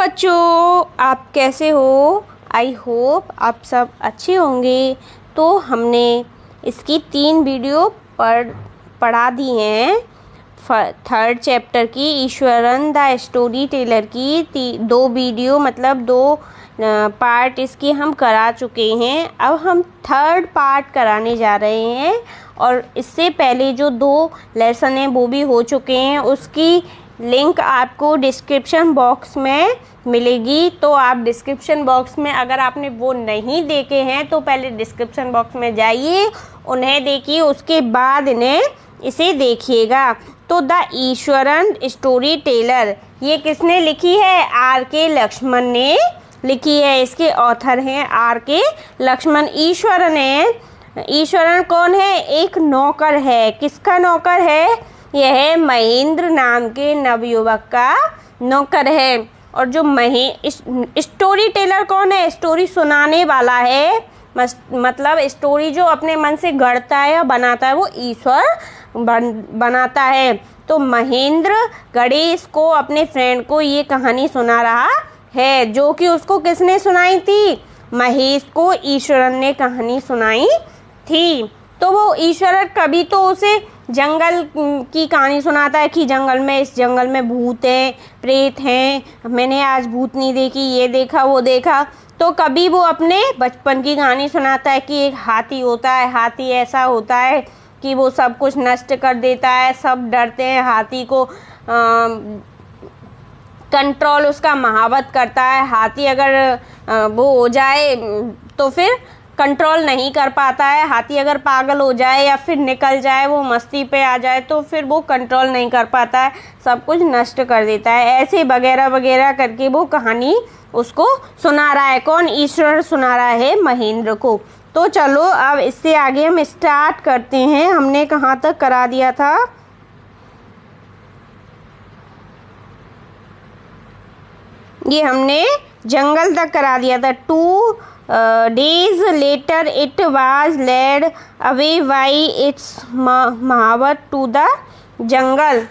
बच्चों, आप कैसे हो? आई होप आप सब अच्छे होंगे। तो हमने इसकी 3 वीडियो पढ़ा दी हैं। थर्ड चैप्टर की ईश्वरन द स्टोरी टेलर की 2 वीडियो मतलब 2 पार्ट इसकी हम करा चुके हैं। अब हम थर्ड पार्ट कराने जा रहे हैं और इससे पहले जो 2 लेसन हैं वो भी हो चुके हैं। उसकी लिंक आपको डिस्क्रिप्शन बॉक्स में मिलेगी। तो आप डिस्क्रिप्शन बॉक्स में अगर आपने वो नहीं देखे हैं तो पहले डिस्क्रिप्शन बॉक्स में जाइए, उन्हें देखिए, उसके बाद इसे देखिएगा। तो द ईश्वरन स्टोरी टेलर ये किसने लिखी है? R.K. लक्ष्मण ने लिखी है। इसके ऑथर हैं R.K. लक्ष्मण। ईश्वरन कौन है? एक नौकर है। किसका नौकर है? यह महेंद्र नाम के नवयुवक का नौकर है। और जो स्टोरी टेलर कौन है? स्टोरी सुनाने वाला है। मतलब स्टोरी जो अपने मन से गढ़ता है या बनाता है वो ईश्वर बनाता है। तो महेंद्र गणेश को, अपने फ्रेंड को ये कहानी सुना रहा है, जो कि उसको किसने सुनाई थी? महेश को ईश्वरन ने कहानी सुनाई थी। तो वो ईश्वरन कभी तो उसे जंगल की कहानी सुनाता है कि इस जंगल में भूत हैं, प्रेत हैं, मैंने आज भूत नहीं देखी, ये देखा वो देखा। तो कभी वो अपने बचपन की कहानी सुनाता है कि एक हाथी होता है, हाथी ऐसा होता है कि वो सब कुछ नष्ट कर देता है, सब डरते हैं हाथी को, कंट्रोल उसका महावत करता है। हाथी अगर वो हो जाए तो फिर कंट्रोल नहीं कर पाता है। हाथी अगर पागल हो जाए या फिर निकल जाए, वो मस्ती पे आ जाए तो फिर वो कंट्रोल नहीं कर पाता है, सब कुछ नष्ट कर देता है। ऐसे वगैरह वगैरह करके वो कहानी उसको सुना रहा है। कौन? ईश्वर सुना रहा है महेंद्र को। तो चलो अब इससे आगे हम स्टार्ट करते हैं। हमने कहाँ तक करा दिया था? ये हमने जंगल तक करा दिया था। 2 days later it was led away by its महावत to the जंगल,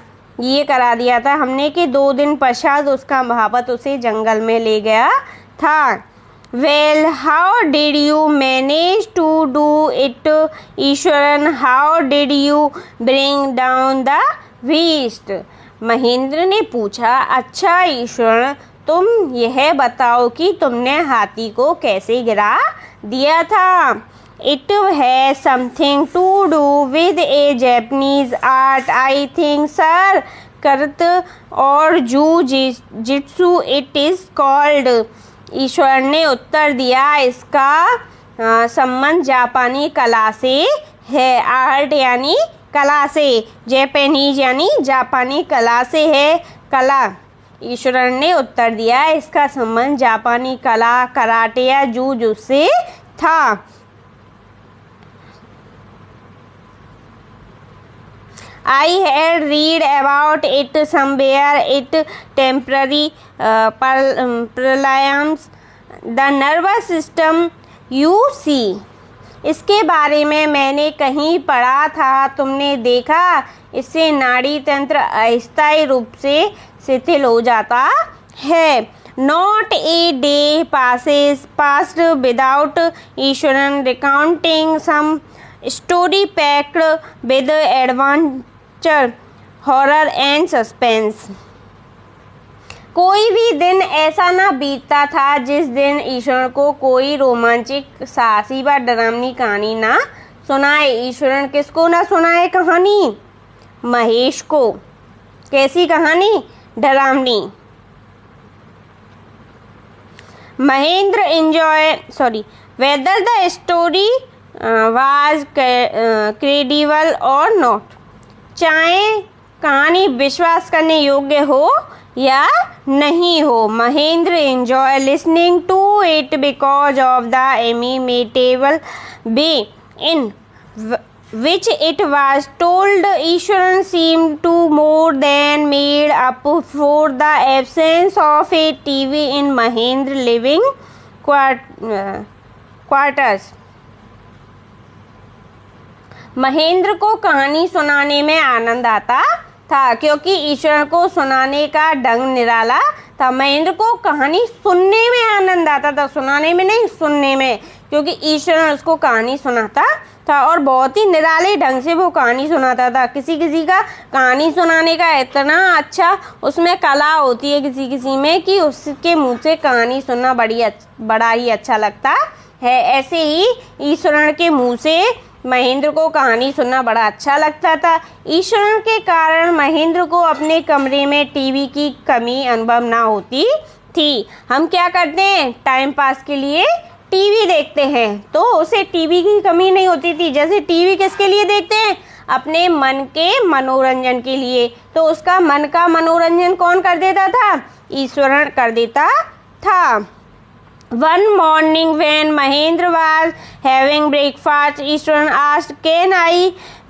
ये करा दिया था हमने कि 2 दिन पश्चात उसका महावत उसे जंगल में ले गया था। Well, how did you manage to do it, Eswaran? How did you bring down the beast? Mahendra ने पूछा, अच्छा ईश्वरन, तुम यह बताओ कि तुमने हाथी को कैसे गिरा दिया था। It has something to do with a Japanese art, I think, sir. करत और जूजित्सु it is called. ईश्वर ने उत्तर दिया, इसका संबंध जापानी कला से है। आर्ट यानी कला से, जैपनीज यानी जापानी कला से है। कला, ईश्वर ने उत्तर दिया, इसका संबंध जापानी कला, कराटे या जूजू से था। I had read about it somewhere. It temporary paralyzes the nervous system, you see. इसके बारे में मैंने कहीं पढ़ा था, तुमने देखा? इससे नाड़ी तंत्र अस्थायी रूप से शिथिल हो जाता है। Not a day passed without Eswaran recounting some story packed with adventure, horror and suspense. कोई भी दिन ऐसा ना बीतता था जिस दिन ईश्वरन को कोई रोमांचक, साहसी व डरावनी कहानी ना सुनाए। ईश्वरन किसको ना सुनाए कहानी? महेश को। कैसी कहानी? डरावनी। Mahendra whether the story was credible or not, चाहे कहानी विश्वास करने योग्य हो या नहीं हो। Mahendra enjoy listening to it because of the inimitable way in which it was told. Eswaran seemed to more than made up for the absence of a TV in Mahendra living quarters. Mahendra को कहानी सुनाने में आनंद आता था क्योंकि ईश्वरन को सुनाने का ढंग निराला था। महेंद्र को कहानी सुनने में आनंद आता था, सुनाने में नहीं, सुनने में, क्योंकि ईश्वरन उसको कहानी सुनाता था और बहुत ही निराले ढंग से वो कहानी सुनाता था। किसी किसी का कहानी सुनाने का इतना अच्छा उसमें कला होती है किसी किसी में कि उसके मुंह से कहानी सुनना बड़ा ही अच्छा लगता है। ऐसे ही ईश्वरन के मुंह से महेंद्र को कहानी सुनना बड़ा अच्छा लगता था। ईश्वरन के कारण महेंद्र को अपने कमरे में टीवी की कमी अनुभव ना होती थी। हम क्या करते हैं, टाइम पास के लिए टीवी देखते हैं, तो उसे टीवी की कमी नहीं होती थी। जैसे टीवी किसके लिए देखते हैं, अपने मन के मनोरंजन के लिए, तो उसका मन का मनोरंजन कौन कर देता था, ईश्वरन कर देता था। One morning when Mahendra was having breakfast, Ishwaran asked, "Can I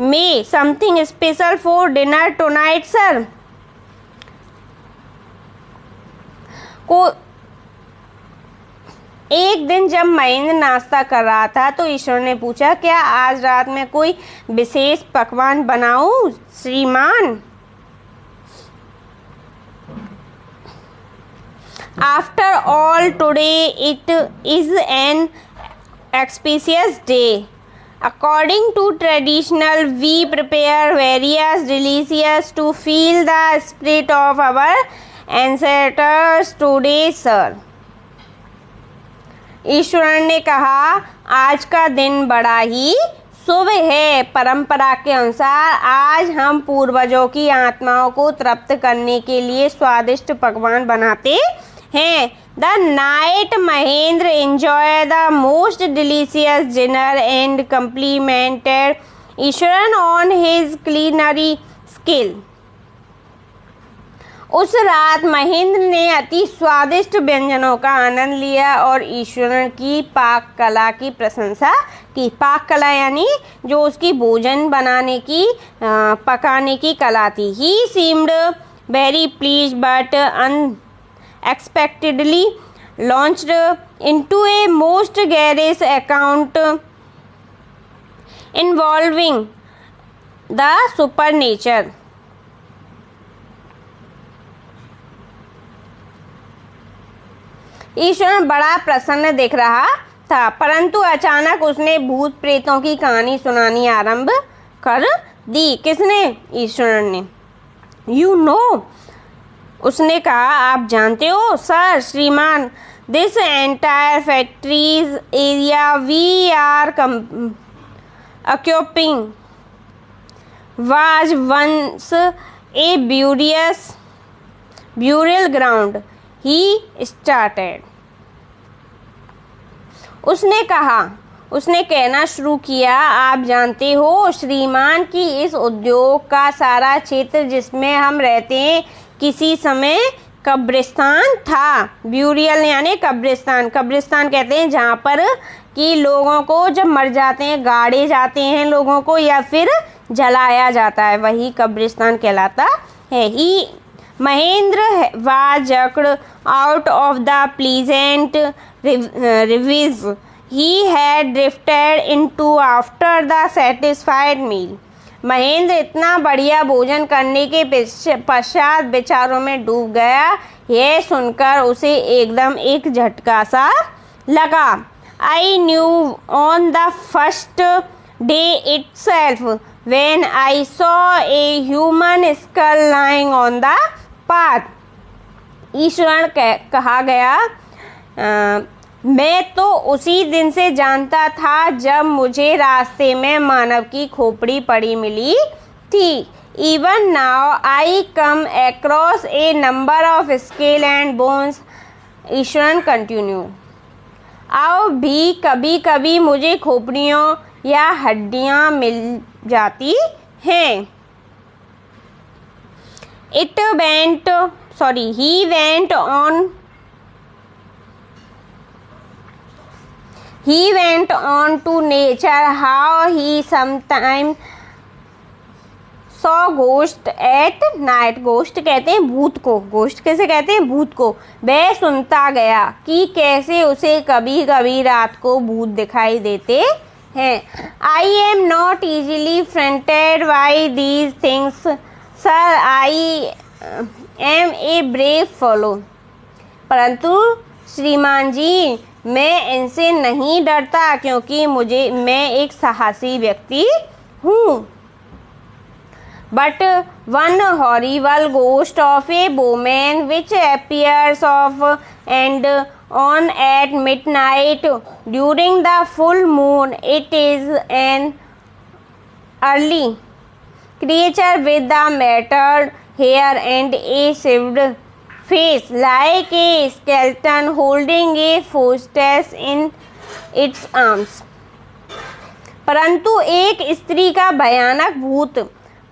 make something special for dinner tonight, sir?" एक दिन जब महेंद्र नाश्ता कर रहा था तो ईश्वर ने पूछा, क्या आज रात में कोई विशेष पकवान बनाऊं श्रीमान? After all, today it is an auspicious day. According to traditional, we prepare various delicious to feel the spirit of our ancestors today, sir. Eswaran ने कहा, आज का दिन बड़ा ही शुभ है। परंपरा के अनुसार आज हम पूर्वजों की आत्माओं को तृप्त करने के लिए स्वादिष्ट पकवान बनाते हैं। The night Mahendra enjoyed the most delicious dinner and complimented Ishwaran on his culinary skill. उस रात महेंद्र ने अति स्वादिष्ट व्यंजनों का आनंद लिया और ईश्वरन की पाक कला की प्रशंसा की। पाक कला यानी जो उसकी भोजन बनाने की पकाने की कला थी। He seemed very pleased but unexpectedly launched into a most garrulous account involving the supernatural. ईश्वर बड़ा प्रसन्न दिख रहा था, परंतु अचानक उसने भूत प्रेतों की कहानी सुनानी आरंभ कर दी। किसने? ईश्वर ने। यू नो, उसने कहा, आप जानते हो सर, श्रीमान, this entire factories area we are occupying was once a burial ground. He started. उसने कहना शुरू किया, आप जानते हो श्रीमान कि इस उद्योग का सारा क्षेत्र जिसमें हम रहते हैं किसी समय कब्रिस्तान था। ब्यूरियल यानी कब्रिस्तान। कब्रिस्तान कहते हैं जहाँ पर कि लोगों को जब मर जाते हैं गाड़े जाते हैं लोगों को या फिर जलाया जाता है, वही कब्रिस्तान कहलाता है। ही Mahendra was jerked out of the pleasant reverie he had drifted into after the satisfied meal. Mahendra इतना बढ़िया भोजन करने के पश्चात विचारों में डूब गया। यह सुनकर उसे एकदम एक झटका सा लगा। I knew on the first day itself when I saw a human skull lying on the path. Eswaran कहा गया, मैं तो उसी दिन से जानता था जब मुझे रास्ते में मानव की खोपड़ी पड़ी मिली थी। Even now I come across A number of scale and bones, Eswaran continue. अब भी कभी कभी मुझे खोपड़ियों या हड्डियां मिल जाती हैं। He went on to nature how he sometimes saw ghost at night. Ghost कहते हैं भूत को। Ghost कैसे कहते हैं? भूत को। वह सुनता गया कि कैसे उसे कभी कभी रात को भूत दिखाई देते हैं। I am not easily frightened by these things. Sir, I am a brave fellow. परंतु श्रीमान जी, मैं इनसे नहीं डरता क्योंकि मैं एक साहसी व्यक्ति हूँ। But one horrible ghost of a woman which appears off and on at midnight during the full moon. It is an early creature with the matted hair and a shaved face, like a skeleton holding a hostess in its arms. परंतु एक स्त्री का भयानक भूत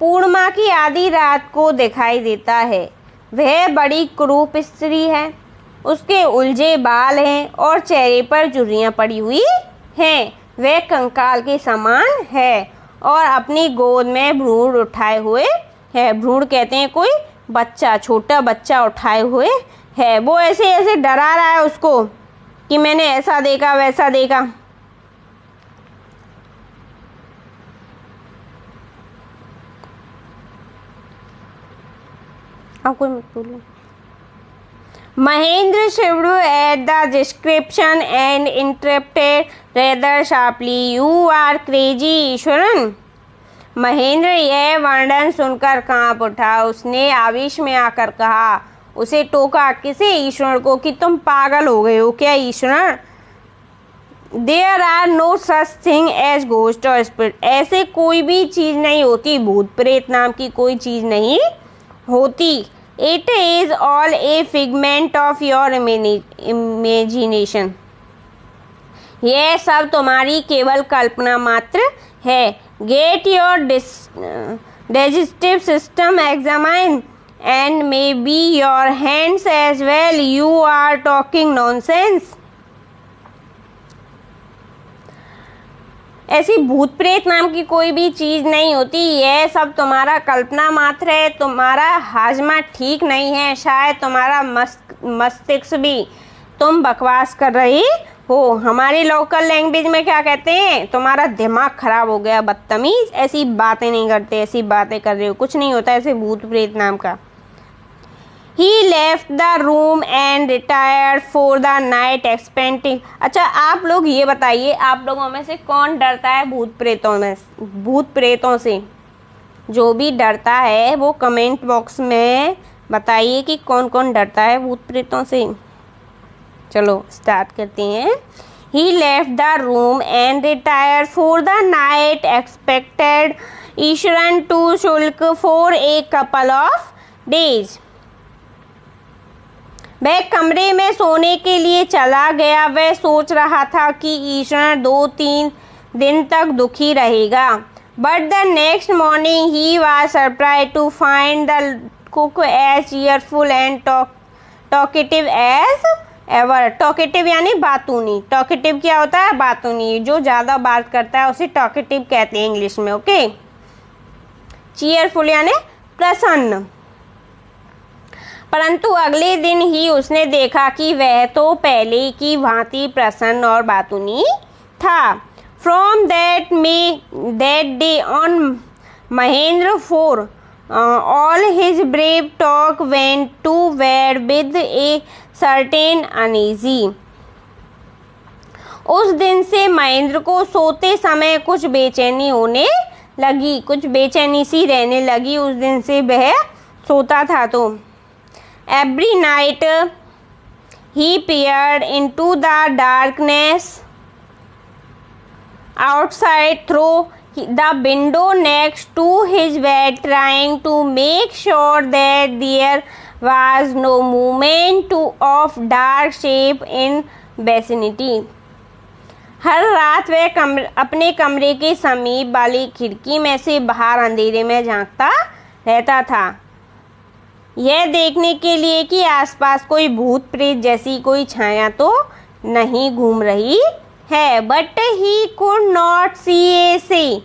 पूर्णिमा की आधी रात को दिखाई देता है। वह बड़ी क्रूप स्त्री है, उसके उलझे बाल हैं और चेहरे पर झुर्रियाँ पड़ी हुई हैं। वह कंकाल के समान है और अपनी गोद में भ्रूण उठाए हुए है। भ्रूण कहते हैं कोई बच्चा, छोटा बच्चा उठाए हुए है। वो ऐसे ऐसे डरा रहा है उसको कि मैंने ऐसा देखा वैसा देखा। कोई मत बोलो। Mahendra shivered at the description and interrupted rather sharply, you are crazy Ishwaran. Mahendra यह वर्णन सुनकर कांप उठा। उसने आवेश में आकर कहा, उसे टोका। किसे? ईश्वर को, कि तुम पागल हो गए हो क्या Ishwar? There are no such thing as ghost और स्पिरिट। ऐसे कोई भी चीज़ नहीं होती, भूत प्रेत नाम की कोई चीज़ नहीं होती। It is all a figment of your imagination. यह सब तुम्हारी केवल कल्पना मात्र है। Get your digestive system examine and may be your hands as well. You are talking nonsense. ऐसी भूत प्रेत नाम की कोई भी चीज़ नहीं होती। यह सब तुम्हारा कल्पना मात्र है। तुम्हारा हाजमा ठीक नहीं है, शायद तुम्हारा मस्तिष्क भी। तुम बकवास कर रही हो। हमारी लोकल लैंग्वेज में क्या कहते हैं? तुम्हारा दिमाग खराब हो गया, बदतमीज। ऐसी बातें नहीं करते, ऐसी बातें कर रहे हो। कुछ नहीं होता ऐसे भूत प्रेत नाम का। He left the room and retired for the night expecting। अच्छा, आप लोग ये बताइए, आप लोगों में से कौन डरता है भूत प्रेतों से? जो भी डरता है वो कमेंट बॉक्स में बताइए कि कौन कौन डरता है भूत प्रेतों से। चलो स्टार्ट करते हैं। He left the room and retired for the night expected Eswaran to शुल्क for a couple of days। वह कमरे में सोने के लिए चला गया। वह सोच रहा था कि ईश्वर 2-3 दिन तक दुखी रहेगा। But the next morning he was surprised to find the cook as cheerful and talkative as ever. Talkative यानी बातूनी। टॉकेटिव क्या होता है? बातूनी। जो ज़्यादा बात करता है उसे टॉकेटिव कहते हैं इंग्लिश में। ओके। चीयरफुल यानी प्रसन्न। परंतु अगले दिन ही उसने देखा कि वह तो पहले की भांति प्रसन्न और बातूनी था। From that day on Mahendra for all his brave talk went to bed with a certain uneasy. उस दिन से महेंद्र को सोते समय कुछ बेचैनी होने लगी, कुछ बेचैनी सी रहने लगी। उस दिन से वह सोता था तो every night he peered into the darkness outside through the window next to his bed, trying to make sure that there was no movement of dark shape in vicinity। हर रात वह अपने कमरे के समीप वाली खिड़की में से बाहर अंधेरे में झांकता रहता था, यह देखने के लिए कि आसपास कोई भूत प्रेत जैसी कोई छाया तो नहीं घूम रही है। But he could not see a sea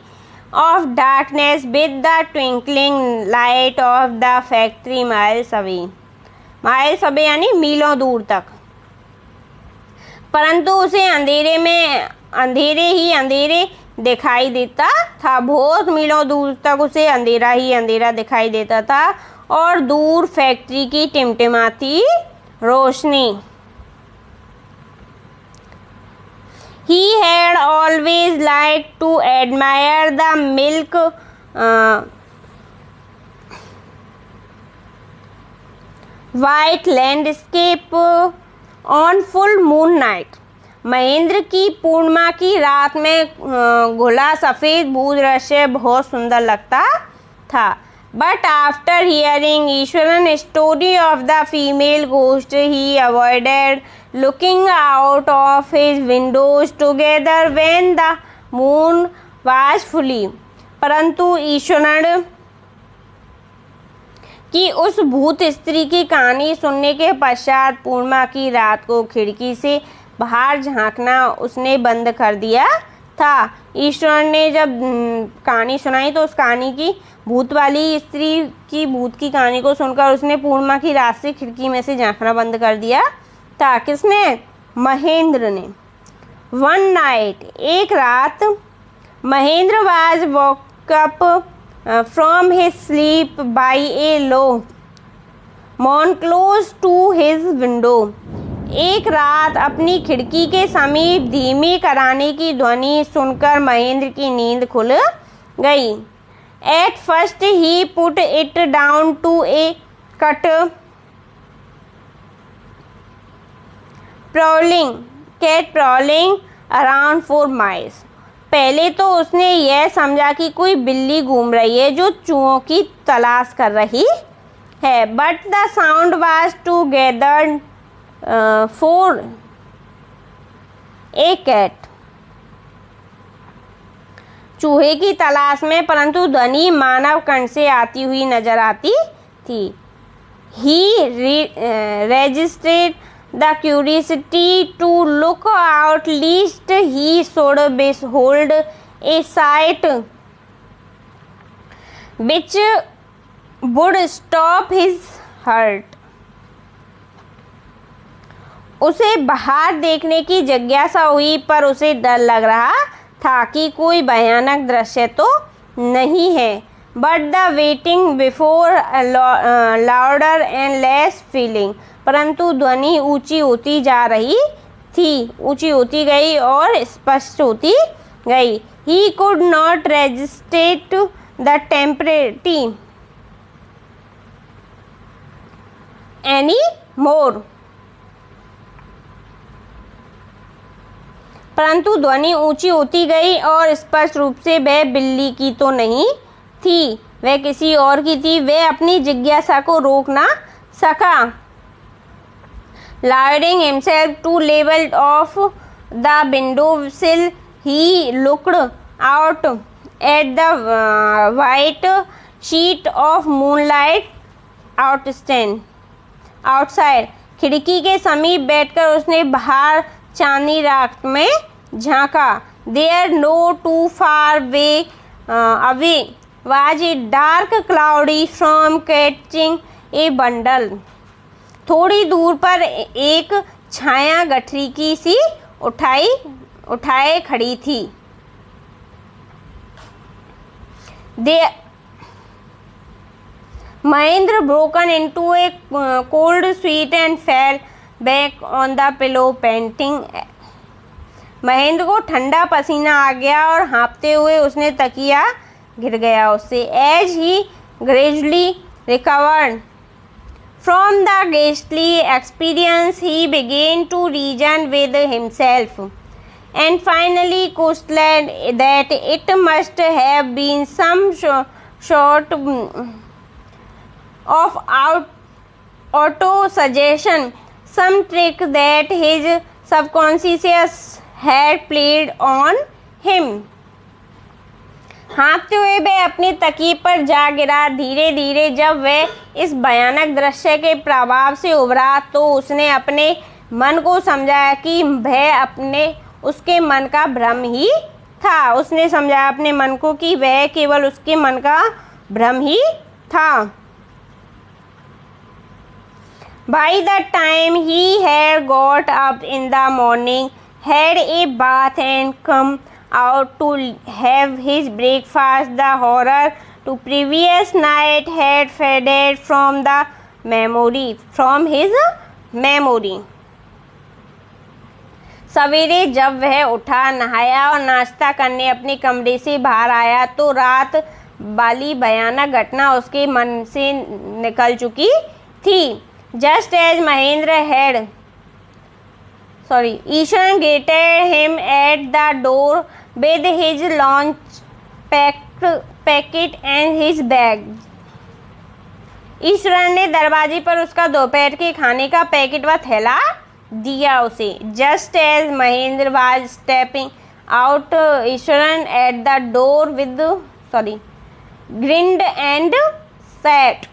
of darkness with the twinkling light of the factory miles away. Miles away यानी मीलों दूर तक। परंतु उसे अंधेरे दिखाई देता था। बहुत मीलों दूर तक उसे अंधेरा ही अंधेरा दिखाई देता था और दूर फैक्ट्री की टिमटिमाती रोशनी। He had always liked to admire the milk white landscape on full moon night. Mahendra की पूर्णिमा की रात में घुला सफ़ेद भू दृश्य बहुत सुंदर लगता था। But after hearing Eswaran story of the female ghost he avoided looking out of his windows together when the moon was fully। परंतु ईश्वरन की उस भूत स्त्री की कहानी सुनने के पश्चात पूर्णिमा की रात को खिड़की से बाहर झांकना उसने बंद कर दिया था। ईश्वर ने जब कहानी सुनाई तो उस कहानी की भूत वाली स्त्री की भूत की कहानी को सुनकर उसने पूर्णिमा की रात से खिड़की में से झांकना बंद कर दिया था। किसने? महेंद्र ने। वन नाइट, एक रात, Mahendra was woke up from his sleep by a low moan close to his window. एक रात अपनी खिड़की के समीप धीमी कराने की ध्वनि सुनकर महेंद्र की नींद खुल गई। At first he put it down to a cat prowling around 4 miles। पहले तो उसने यह समझा कि कोई बिल्ली घूम रही है जो चूहों की तलाश कर रही है। But the sound was together for a cat. चूहे की तलाश में, परंतु ध्वनि मानव कंठ से आती हुई नजर आती थी। ही registered the curiosity to look out lest he should behold a sight which would stop his heart। उसे बाहर देखने की जिज्ञासा हुई, पर उसे डर लग रहा था कि कोई भयानक दृश्य तो नहीं है। But the waiting before louder and less feeling. परंतु ध्वनि ऊंची होती जा रही थी, ऊंची होती गई और स्पष्ट होती गई। He could not resist the temptation any more. परंतु ध्वनि ऊंची होती गई और स्पष्ट रूप से वह बिल्ली की तो नहीं थी, वह किसी और की थी। वह अपनी जिज्ञासा को रोक ना सका। Lowering himself to level of the window sill, he looked out at the white sheet of moonlight outside। खिड़की के समीप बैठकर उसने बाहर चांदनी रात में झांका। There no too far away was a dark cloudy form catching a bundle। थोड़ी दूर पर एक छाया गठरी की सी उठाए खड़ी थी। Mahendra broken into a cold sweat and fell back on the pillow panting। Mahendra को ठंडा पसीना आ गया और हाँफते हुए उसने तकिया गिर गया उससे। As he gradually recovered from the ghastly experience, he began to reason with himself and finally concluded that it must have been some sort of auto-suggestion, some trick that his subconscious had played on him। हाँफते हुए वह अपनी तकिए पर जा गिरा। धीरे धीरे जब वह इस भयानक दृश्य के प्रभाव से उभरा तो उसने अपने मन को समझाया कि वह उसके मन का भ्रम ही था। उसने समझाया अपने मन को कि वह केवल उसके मन का भ्रम ही था। By the time he had got up in the morning, had a bath and come out to have his breakfast, the horror to previous night had faded from his memory. सवेरे जब वह उठा, नहाया और नाश्ता करने अपने कमरे से बाहर आया तो रात वाली भयानक घटना उसके मन से निकल चुकी थी। Just as Mahendra had Ishwar greeted him at the door with his lunch packet and his bag. ईश्वर ने दरवाजे पर उसका दोपहर के खाने का पैकेट व थैला दिया उसे। Just as Mahendra was stepping out, Ishwar at the door with grinned and sat.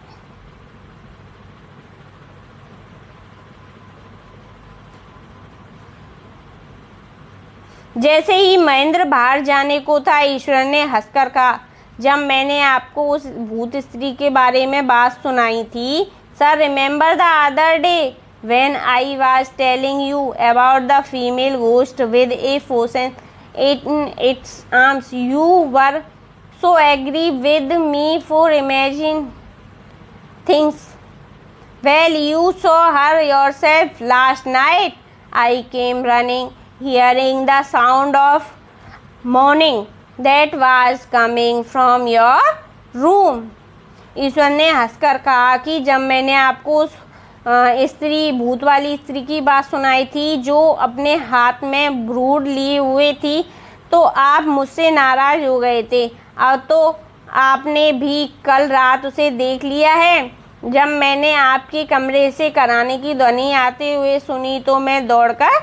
जैसे ही महेंद्र बाहर जाने को था, ईश्वर ने हंसकर कहा, जब मैंने आपको उस भूत स्त्री के बारे में बात सुनाई थी, sir, remember the other day when I was telling you about the female ghost with a faucet in its arms, you were so angry with me for imagining things. Well, you saw her yourself last night. I came running, hearing the sound of moaning that was coming from your room. ईश्वर ने हंसकर कहा कि जब मैंने आपको उस भूत वाली स्त्री की बात सुनाई थी जो अपने हाथ में ब्रूड लिए हुए थी, तो आप मुझसे नाराज हो गए थे। अब तो आपने भी कल रात उसे देख लिया है। जब मैंने आपके कमरे से कराने की ध्वनि आते हुए सुनी तो मैं दौड़कर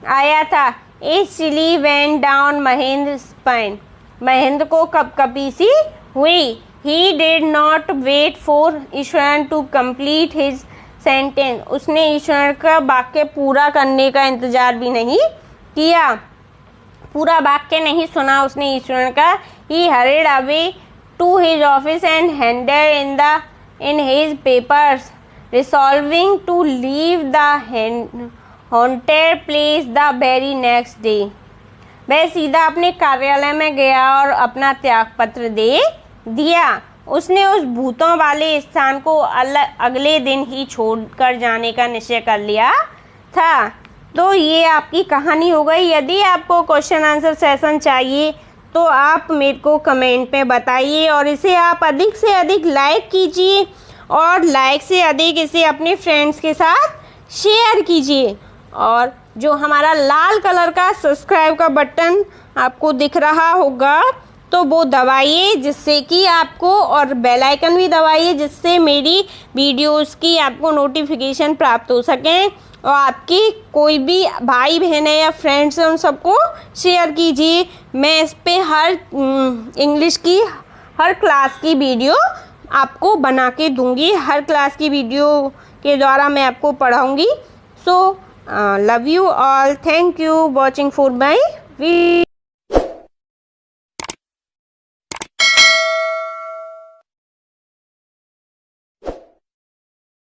आया था। A chill went down Mahendra spine. Mahendra को कपकपी सी हुई। He did not wait for Ishwar to complete his sentence. उसने ईश्वर का वाक्य पूरा करने का इंतजार भी नहीं किया। पूरा वाक्य नहीं सुना उसने ईश्वर का। He hurried away to his office and handed in his papers, resolving to leave the haunted place the very next day. वह सीधा अपने कार्यालय में गया और अपना त्याग पत्र दे दिया। उसने उस भूतों वाले स्थान को अगले दिन ही छोड़कर जाने का निश्चय कर लिया था। तो ये आपकी कहानी हो गई। यदि आपको क्वेश्चन आंसर सेशन चाहिए तो आप मेरे को कमेंट में बताइए और इसे आप अधिक से अधिक लाइक कीजिए और लाइक से अधिक इसे अपने फ्रेंड्स के साथ शेयर कीजिए। और जो हमारा लाल कलर का सब्सक्राइब का बटन आपको दिख रहा होगा तो वो दबाइए जिससे कि आपको, और बेल आइकन भी दबाइए जिससे मेरी वीडियोस की आपको नोटिफिकेशन प्राप्त हो सकें। और आपकी कोई भी भाई बहन है या फ्रेंड्स हैं उन सबको शेयर कीजिए। मैं इस पे हर इंग्लिश की हर क्लास की वीडियो आपको बना के दूंगी। हर क्लास की वीडियो के द्वारा मैं आपको पढ़ाऊंगी। So love you all, thank you watching for my video.